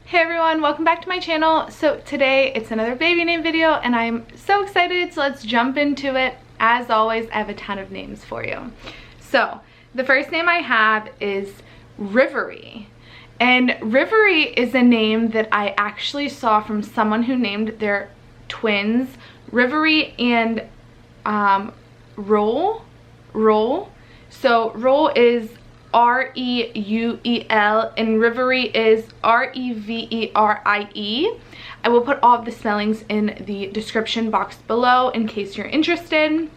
Hey everyone, welcome back to my channel. So today it's another baby name video and I'm so excited, so let's jump into it. As always, I have a ton of names for you. So the first name I have is Reverie. And Reverie is a name that I actually saw from someone who named their twins Reverie and Reuel. So Reuel is R-E-U-E-L and Reverie is R-E-V-E-R-I-E. I will put all of the spellings in the description box below in case you're interested.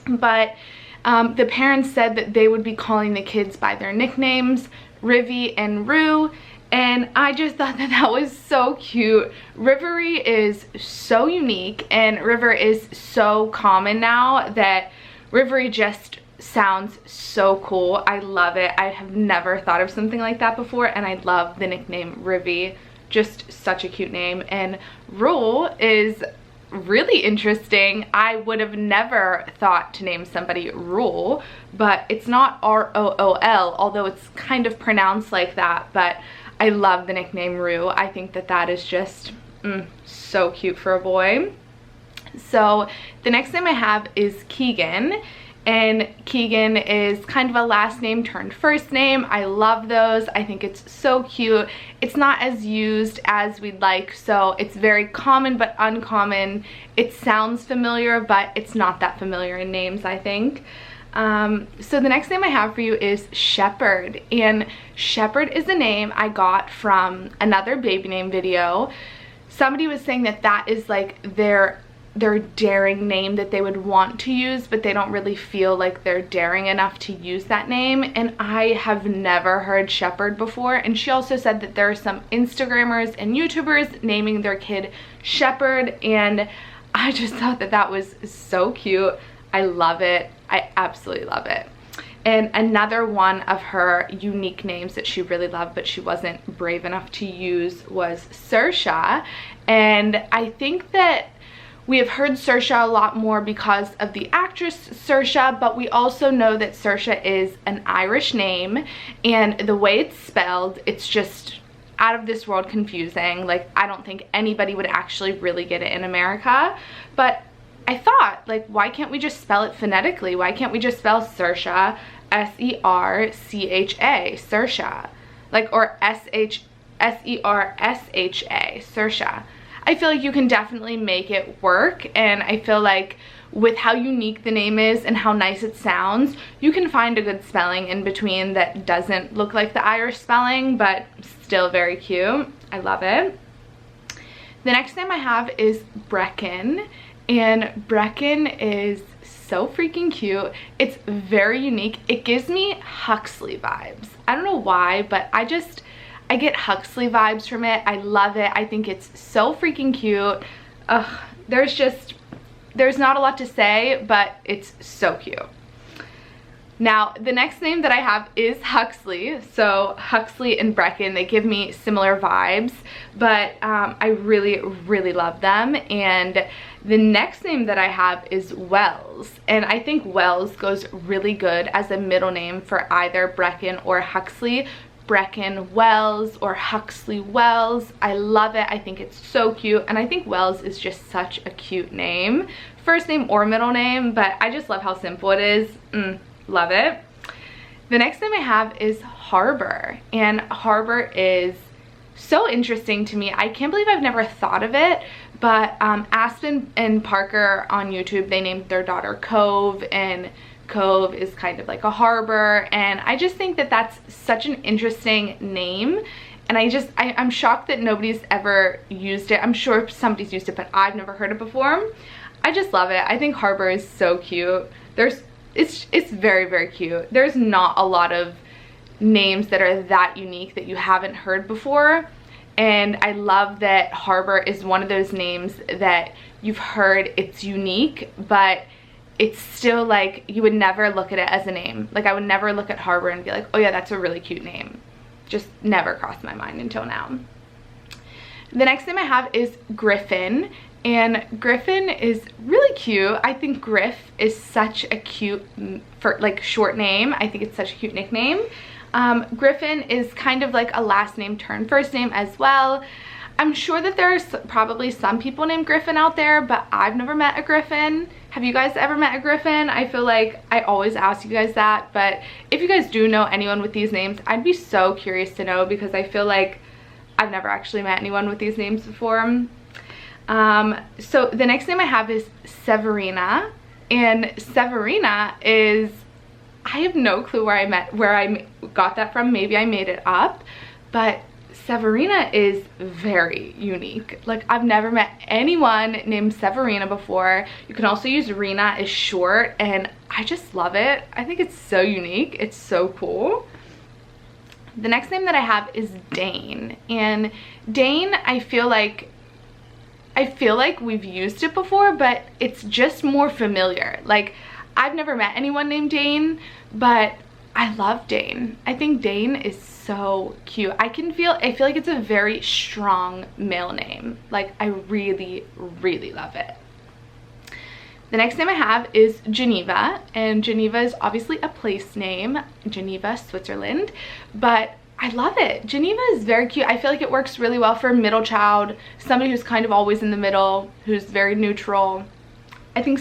But the parents said that they would be calling the kids by their nicknames, Rivvy and Rue, and I just thought that that was so cute. Reverie is so unique and River is so common now that Reverie just sounds so cool. I love it. I have never thought of something like that before, and I love the nickname Rivvy. Just such a cute name. And Reuel is really interesting. I would have never thought to name somebody Reuel, but it's not R-O-O-L, although it's kind of pronounced like that. But I love the nickname Rue. I think that that is just so cute for a boy. So the next name I have is Keegan. And Keegan is kind of a last name turned first name. I love those. I think it's so cute. It's not as used as we'd like, so it's very common but uncommon. It sounds familiar, but it's not that familiar in names, I think. So the next name I have for you is Shepard. And Shepard is a name I got from another baby name video. Somebody was saying that that is like their daring name that they would want to use, but they don't really feel like they're daring enough to use that name. And I have never heard Shepard before. And she also said that there are some Instagrammers and YouTubers naming their kid Shepard, and I just thought that that was so cute. I love it. I absolutely love it. And another one of her unique names that she really loved but she wasn't brave enough to use was Sercha. And I think that we have heard Sercha a lot more because of the actress Sercha, but we also know that Sercha is an Irish name, and the way it's spelled, it's just out of this world confusing. Like, I don't think anybody would actually really get it in America, but I thought, like, why can't we just spell it phonetically? Why can't we just spell Sercha, S-E-R-C-H-A, Sercha, like, or S-E-R-S-H-A, Sercha. I feel like you can definitely make it work, and I feel like with how unique the name is and how nice it sounds, you can find a good spelling in between that doesn't look like the Irish spelling, but still very cute. I love it. The next name I have is Brecken, and Brecken is so freaking cute. It's very unique. It gives me Huxley vibes. I don't know why, but I get Huxley vibes from it. I love it. I think it's so freaking cute. Ugh, there's not a lot to say, but it's so cute. Now, the next name that I have is Huxley. So Huxley and Brecken, they give me similar vibes, but I really, really love them. And the next name that I have is Wells. And I think Wells goes really good as a middle name for either Brecken or Huxley. Brecken Wells or Huxley Wells. I love it. I think it's so cute, and I think Wells is just such a cute name, first name or middle name, but I just love how simple it is. Love it. The next name I have is Harbor, and Harbor is so interesting to me. I can't believe I've never thought of it, but Aspen and Parker on YouTube, they named their daughter Cove, and Cove is kind of like a harbor, and I just think that that's such an interesting name, and I'm shocked that nobody's ever used it. I'm sure somebody's used it, but I've never heard it before. I just love it. I think Harbor is so cute. It's very, very cute. There's not a lot of names that are that unique that you haven't heard before, and I love that Harbor is one of those names that you've heard, it's unique, but it's still like you would never look at it as a name. Like, I would never look at Harbor and be like, oh yeah, that's a really cute name. Just never crossed my mind until now. The next name I have is Griffen, and Griffen is really cute. I think Griff is such a cute, for like, short name. I think it's such a cute nickname. Griffen is kind of like a last name turned first name as well. I'm sure that there's probably some people named Griffen out there, but I've never met a Griffen. Have you guys ever met a Griffen? I feel like I always ask you guys that, but if you guys do know anyone with these names, I'd be so curious to know, because I feel like I've never actually met anyone with these names before. So the next name I have is Severina, and Severina is, I have no clue where I got that from. Maybe I made it up, but Severina is very unique. Like, I've never met anyone named Severina before. You can also use Rena as short, and I just love it. I think it's so unique. It's so cool. The next name that I have is Dane, and Dane, I feel like we've used it before, but it's just more familiar. Like, I've never met anyone named Dane, but I love Dane. I think Dane is so cute. I feel like it's a very strong male name. Like, I really, really love it. The next name I have is Geneva, and Geneva is obviously a place name, Geneva, Switzerland, but I love it. Geneva is very cute. I feel like it works really well for a middle child, somebody who's kind of always in the middle, who's very neutral. I think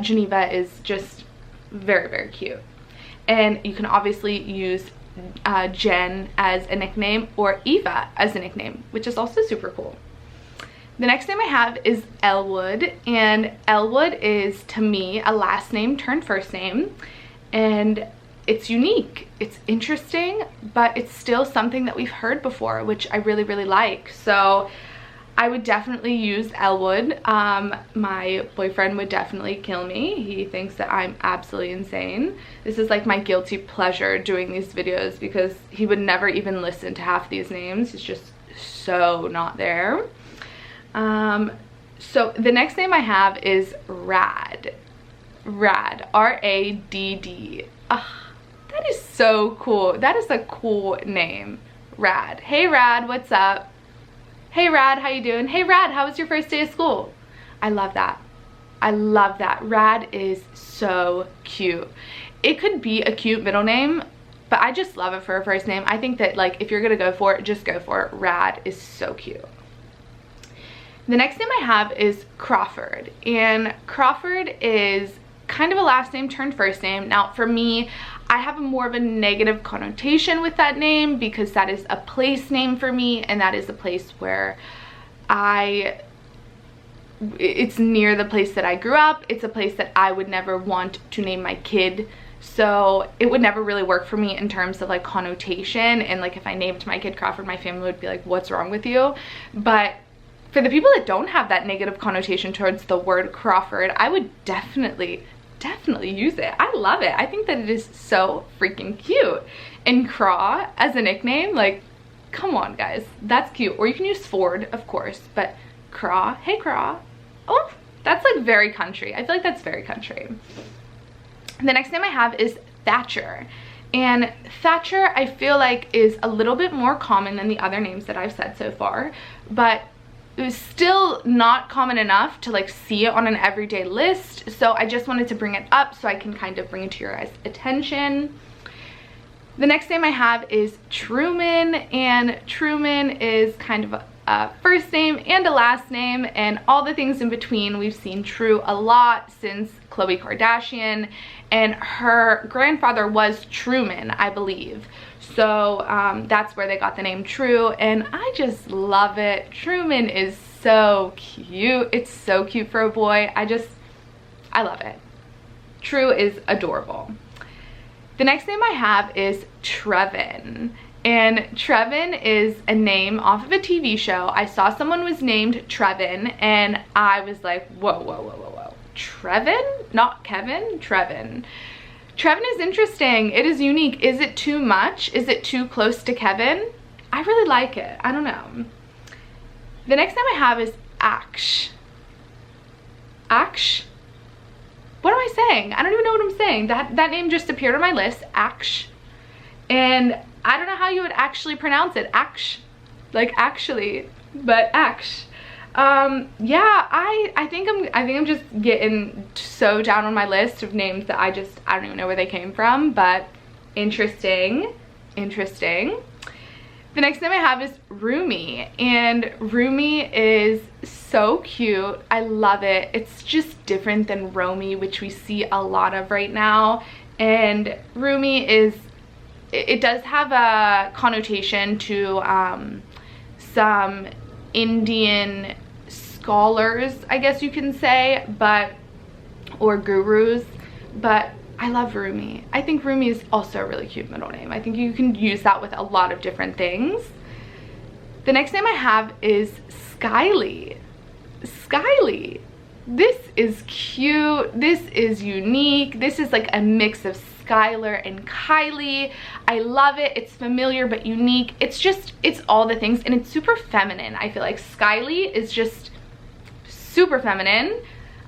Geneva is just very, very cute. And you can obviously use Jen as a nickname, or Eva as a nickname, which is also super cool. The next name I have is Elwood, and Elwood is, to me, a last name turned first name, and it's unique, it's interesting, but it's still something that we've heard before, which I really, really like. So I would definitely use Elwood. My boyfriend would definitely kill me. He thinks that I'm absolutely insane. This is like my guilty pleasure doing these videos, because he would never even listen to half these names. He's just so not there. So the next name I have is Radd. Radd, R-A-D-D. That is so cool. That is a cool name, Radd. Hey Radd, what's up? Hey Radd, how you doing? Hey Radd, how was your first day of school? I love that. I love that. Radd is so cute. It could be a cute middle name, but I just love it for a first name. I think that, like, if you're gonna go for it, just go for it. Radd is so cute. The next name I have is Crawford, and Crawford is kind of a last name turned first name. Now for me, I have more of a negative connotation with that name, because that is a place name for me, and that is a place where it's near the place that I grew up. It's a place that I would never want to name my kid, so it would never really work for me in terms of like connotation, and like if I named my kid Crawford, my family would be like, what's wrong with you? But for the people that don't have that negative connotation towards the word Crawford, I would definitely use it. I love it. I think that it is so freaking cute. And Craw as a nickname, like, come on guys, that's cute. Or you can use Ford, of course, but Craw, hey Craw. Oh, that's like very country. I feel like that's very country. The next name I have is Thatcher. And Thatcher, I feel like, is a little bit more common than the other names that I've said so far, but it was still not common enough to like see it on an everyday list. So I just wanted to bring it up so I can kind of bring it to your guys' attention. The next name I have is Truman, and Truman is kind of a first name and a last name, and all the things in between. We've seen True a lot since Khloe Kardashian, and her grandfather was Truman, I believe. So that's where they got the name True, and I just love it. Truman is so cute. It's so cute for a boy. I love it. True is adorable. The next name I have is Trevin. And Trevin is a name off of a TV show. I saw someone was named Trevin, and I was like, whoa, whoa, whoa, whoa, whoa. Trevin? Not Kevin? Trevin. Trevin is interesting. It is unique. Is it too much? Is it too close to Kevin? I really like it. I don't know. The next name I have is Aksh. Aksh? What am I saying? I don't even know what I'm saying. That name just appeared on my list, Aksh. And I don't know how you would actually pronounce it. Aksh. Like actually, but Aksh. Yeah, I think I'm just getting so down on my list of names that I don't even know where they came from, but interesting. interesting. The next name I have is Rumi, and Rumi is so cute. I love it. It's just different than Romy, which we see a lot of right now. And Rumi is, it does have a connotation to some Indian scholars, I guess you can say, or gurus, but I love Rumi. I think Rumi is also a really cute middle name. I think you can use that with a lot of different things. The next name I have is Skylie. Skylie. This is cute. This is unique. This is like a mix of Skylar and Kylie. I love it. It's familiar but unique. It's all the things, and it's super feminine. I feel like Skylie is just super feminine.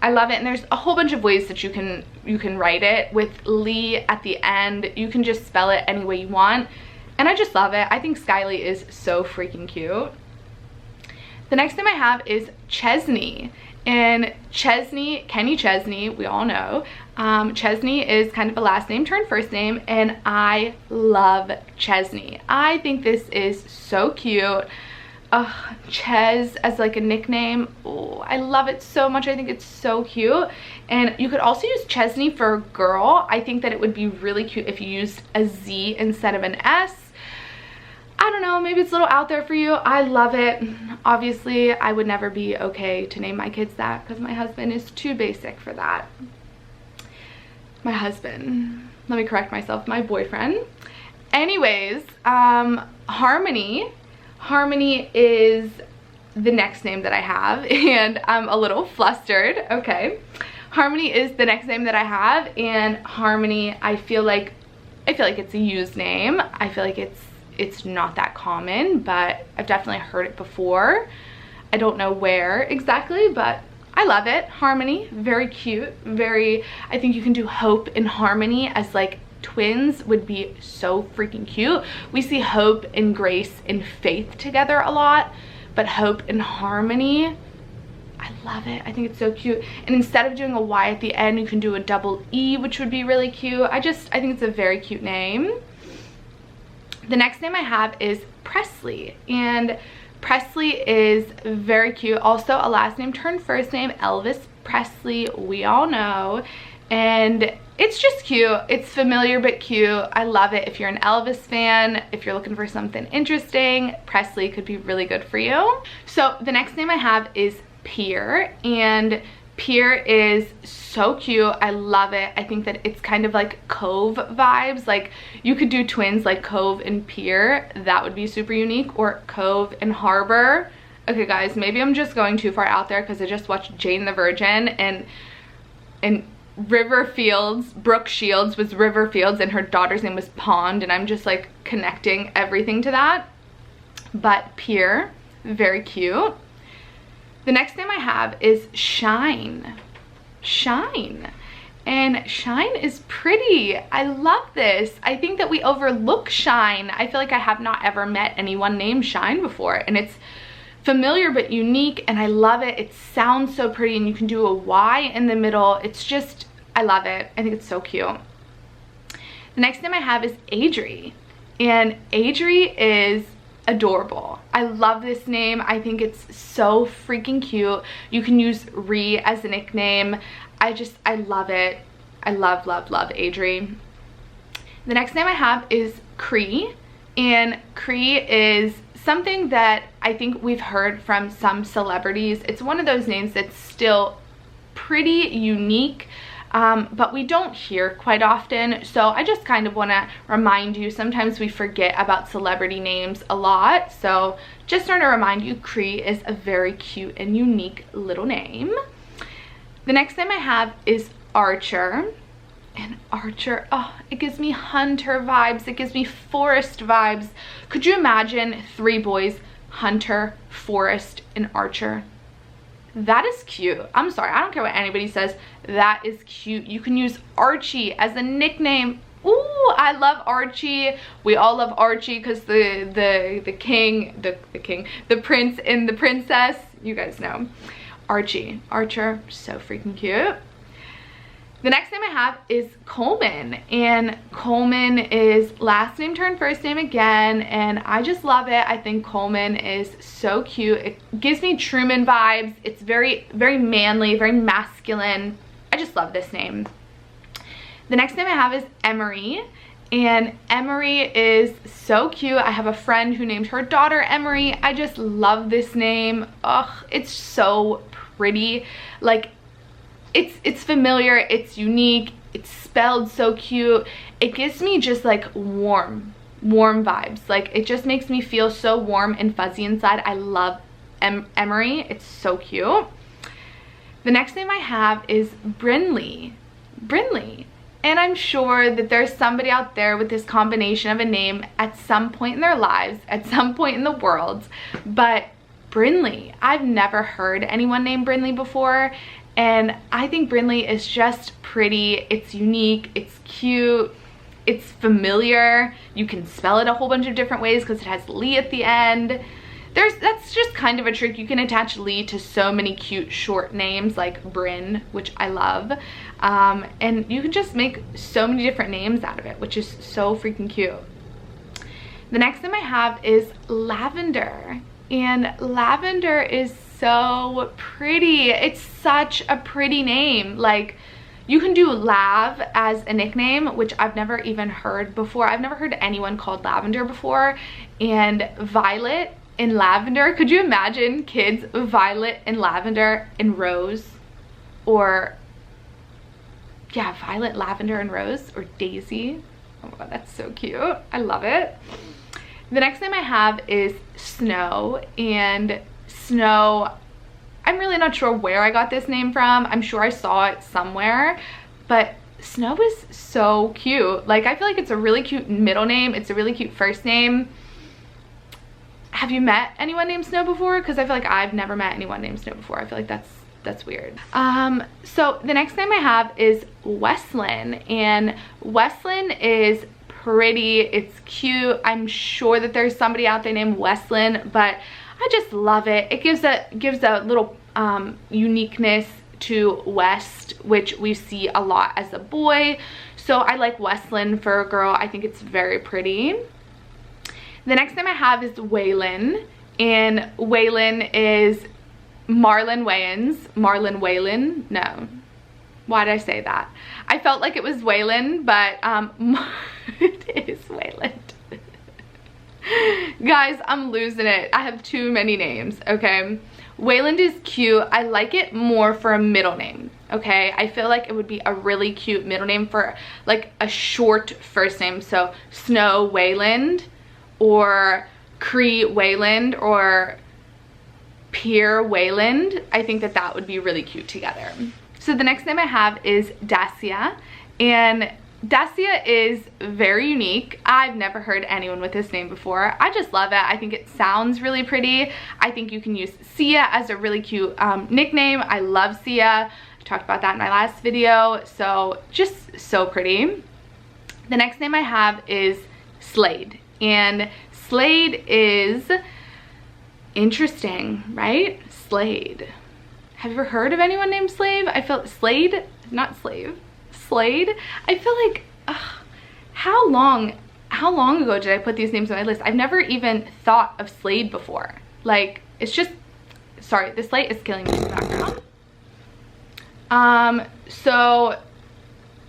I love it, and there's a whole bunch of ways that you can write it with Lee at the end. You can just spell it any way you want, and I just love it. I think Skylie is so freaking cute. The next name I have is Chesney, and Chesney, Kenny Chesney, we all know. Chesney is kind of a last name turned first name, and I love Chesney. I think this is so cute. Ches as like a nickname. Oh, I love it so much. I think it's so cute. And you could also use Chesney for girl. I think that it would be really cute if you used a Z instead of an S. I don't know, maybe it's a little out there for you. I love it. Obviously, I would never be okay to name my kids that because my husband is too basic for that. My husband. Let me correct myself, my boyfriend. Anyways, Harmony. Harmony is the next name that I have, and I'm a little flustered. Okay, Harmony is the next name that I have, and Harmony, I feel like it's a used name. I feel like it's not that common, but I've definitely heard it before. I don't know where exactly, but I love it. Harmony, very cute. I think you can do Hope and Harmony as like twins would be so freaking cute. We see Hope and Grace and Faith together a lot, but Hope and Harmony, I love it. I think it's so cute. And instead of doing a Y at the end, you can do a double E, which would be really cute. I think it's a very cute name. The next name I have is Presley, and Presley is very cute. Also a last name turned first name, Elvis Presley, we all know. And it's just cute. It's familiar but cute. I love it. If you're an Elvis fan, if you're looking for something interesting, Presley could be really good for you. So the next name I have is Pier, and Pier is so cute. I love it. I think that it's kind of like Cove vibes. Like you could do twins like Cove and Pier. That would be super unique. Or Cove and Harbor. Okay guys, maybe I'm just going too far out there because I just watched Jane the Virgin, and Brooke Shields was River Fields and her daughter's name was Pond, and I'm just like connecting everything to that. But Pier, very cute. The next name I have is Shyne. Shyne. And Shyne is pretty. I love this. I think that we overlook Shyne. I feel like I have not ever met anyone named Shyne before, and it's familiar but unique, and I love it. It sounds so pretty, and you can do a Y in the middle. It's just, I love it. I think it's so cute. The next name I have is Aidree, and Aidree is adorable. I love this name. I think it's so freaking cute. You can use Ree as a nickname. I love it. I love Aidree. The next name I have is Cree, and Cree is something that I think we've heard from some celebrities. It's one of those names that's still pretty unique, but we don't hear quite often. So I just kind of want to remind you, sometimes we forget about celebrity names a lot. So just want to remind you, Cree is a very cute and unique little name. The next name I have is Archer. And Archer, oh, it gives me hunter vibes. It gives me forest vibes. Could you imagine 3 boys, Hunter, Forest, and Archer? That is cute. I'm sorry, I don't care what anybody says. That is cute. You can use Archie as a nickname. Ooh, I love Archie. We all love Archie because the prince and the princess, you guys know. Archie, Archer, so freaking cute. The next name I have is Coleman, and Coleman is last name turned first name again, and I just love it. I think Coleman is so cute. It gives me Truman vibes. It's very, very manly, very masculine. I just love this name. The next name I have is Emery, and Emery is so cute. I have a friend who named her daughter Emery. I just love this name. Ugh, it's so pretty. Like, it's familiar, it's unique, it's spelled so cute. It gives me just like warm vibes. Like, it just makes me feel so warm and fuzzy inside. I love Emery. It's so cute. The next name I have is Brynlee. And I'm sure that there's somebody out there with this combination of a name at some point in their lives, at some point in the world. But Brynlee, I've never heard anyone named Brynlee before. And I think Brynlee is just pretty. It's unique, it's cute, it's familiar. You can spell it a whole bunch of different ways because it has Lee at the end. That's just kind of a trick. You can attach Lee to so many cute short names like Bryn, which I love. And you can just make so many different names out of it, which is so freaking cute. The next name I have is Lavender. And Lavender is so pretty. It's such a pretty name. Like, you can do Lav as a nickname, which I've never even heard before. I've never heard anyone called Lavender before. And Violet and Lavender. Could you imagine kids Violet and Lavender and Rose? Or, yeah, Violet, Lavender, and Rose. Or Daisy. Oh my god, that's so cute. I love it. The next name I have is Snow, and Snow, I'm really not sure where I got this name from. I'm sure I saw it somewhere, but Snow is so cute. Like, I feel like it's a really cute middle name. It's a really cute first name. Have you met anyone named Snow before? Because I feel like I've never met anyone named Snow before. I feel like that's weird. So the next name I have is Westlyn, and Westlyn is pretty, it's cute. I'm sure that there's somebody out there named Westlyn, but I just love it. It gives a little uniqueness to West, which we see a lot as a boy. So I like Westlyn for a girl. I think it's very pretty. The next name I have is Waylon, and Waylon is Marlon Wayans. Marlon Waylon? No. Why did I say that? I felt like it was Waylon, but it is Wayland. Guys, I'm losing it. I have too many names, okay? Wayland is cute. I like it more for a middle name, okay? I feel like it would be a really cute middle name for like a short first name. So Snow Wayland, or Cree Wayland, or Pier Wayland. I think that that would be really cute together. So the next name I have is Dacia, and Dacia is very unique. I've never heard anyone with this name before. I just love it. I think it sounds really pretty. I think you can use Sia as a really cute nickname. I love Sia. I talked about that in my last video. So just so pretty. The next name I have is Slade, and Slade is interesting, right? Slade. Have you ever heard of anyone named Slade? I feel Slade, not Slave. Slade. I feel like, how long ago did I put these names on my list? I've never even thought of Slade before. Like, it's just, sorry, this light is killing me in the background. So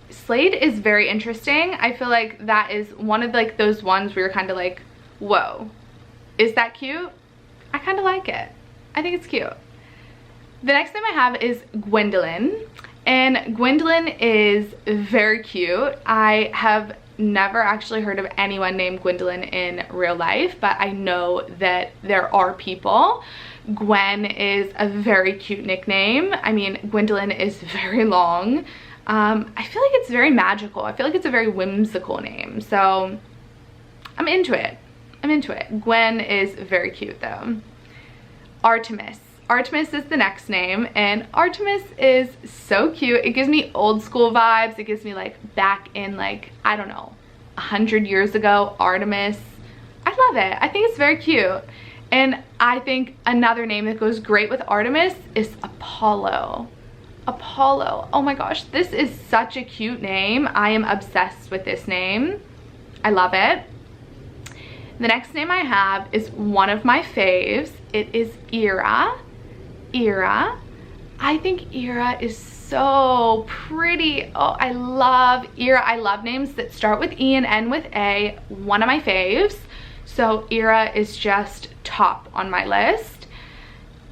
Slade is very interesting. I feel like that is one of like those ones where you're kind of like, whoa, is that cute? I kind of like it. I think it's cute. The next name I have is Gwendolyn, and Gwendolyn is very cute. I have never actually heard of anyone named Gwendolyn in real life, but I know that there are people. Gwen is a very cute nickname. I mean, Gwendolyn is very long. I feel like it's very magical. I feel like it's a very whimsical name, so I'm into it. I'm into it. Gwen is very cute though. Artemis. Artemis is the next name, and Artemis is so cute. It gives me old school vibes. It gives me like back in like, I don't know, 100 years ago, Artemis. I love it. I think it's very cute. And I think another name that goes great with Artemis is Apollo. Apollo. Oh my gosh, this is such a cute name. I am obsessed with this name. I love it. The next name I have is one of my faves. It is Ira. Ira. I think Ira is so pretty. Oh, I love Ira. I love names that start with E and end with A. One of my faves. So Ira is just top on my list.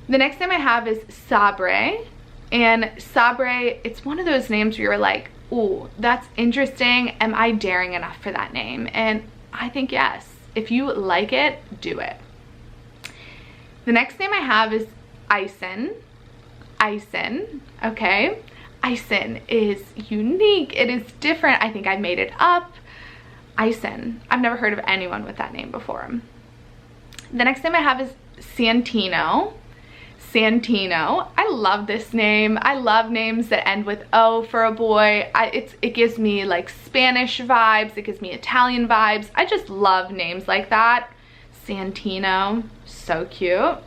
The next name I have is Sabre. And Sabre, it's one of those names where you're like, ooh, that's interesting. Am I daring enough for that name? And I think yes. If you like it, do it. The next name I have is Ison. Ison, okay? Ison is unique. It is different. I think I made it up. Ison. I've never heard of anyone with that name before. The next name I have is Santino. Santino. I love this name. I love names that end with O for a boy. It gives me like Spanish vibes. It gives me Italian vibes. I just love names like that. Santino. So cute.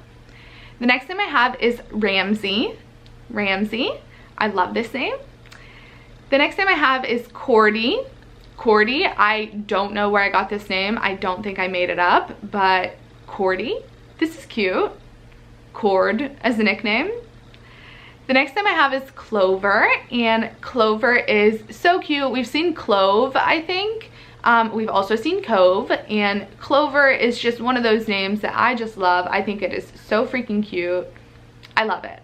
The next name I have is Ramsey. Ramsey. I love this name. The next name I have is Cordy. Cordy. I don't know where I got this name. I don't think I made it up, but Cordy. This is cute. Cord as a nickname. The next name I have is Clover, and Clover is so cute. We've seen Clove, I think. We've also seen Cove, and Clover is just one of those names that I just love. I think it is so freaking cute. I love it.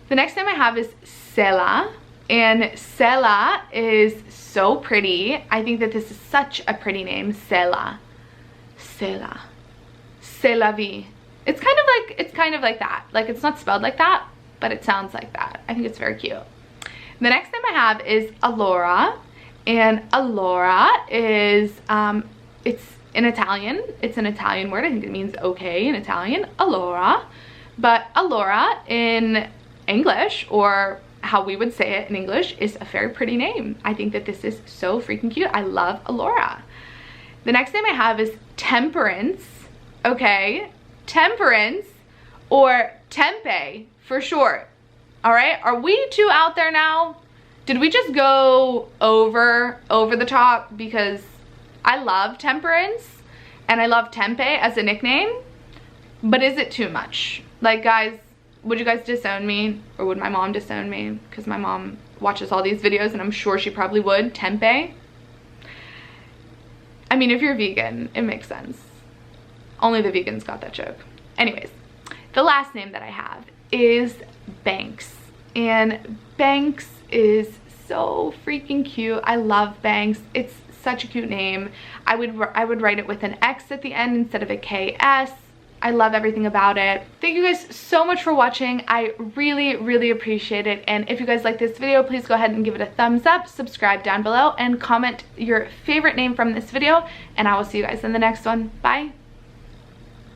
The next name I have is Sela, and Sela is so pretty. I think that this is such a pretty name. Sela. Sela. C'est la vie. It's kind of like that. Like, it's not spelled like that, but it sounds like that. I think it's very cute. The next name I have is Allora, and Allora is it's in Italian. It's an Italian word. I think it means okay in Italian. Allora, but Allora in English, or how we would say it in English, is a very pretty name. I think that this is so freaking cute. I love Allora. The next name I have is Temperance. Okay. Temperance, or Tempe for short. All right, are we too out there now? Did we just go over the top? Because I love Temperance and I love Tempe as a nickname, but is it too much? Like, guys, would you guys disown me, or would my mom disown me? Because my mom watches all these videos and I'm sure she probably would. Tempe. I mean, if you're vegan, it makes sense. Only the vegans got that joke. Anyways, the last name that I have is Banks. And Banks is so freaking cute. I love Banks. It's such a cute name. I would write it with an X at the end instead of a KS. I love everything about it. Thank you guys so much for watching. I really, really appreciate it. And if you guys like this video, please go ahead and give it a thumbs up, subscribe down below, and comment your favorite name from this video. And I will see you guys in the next one. Bye.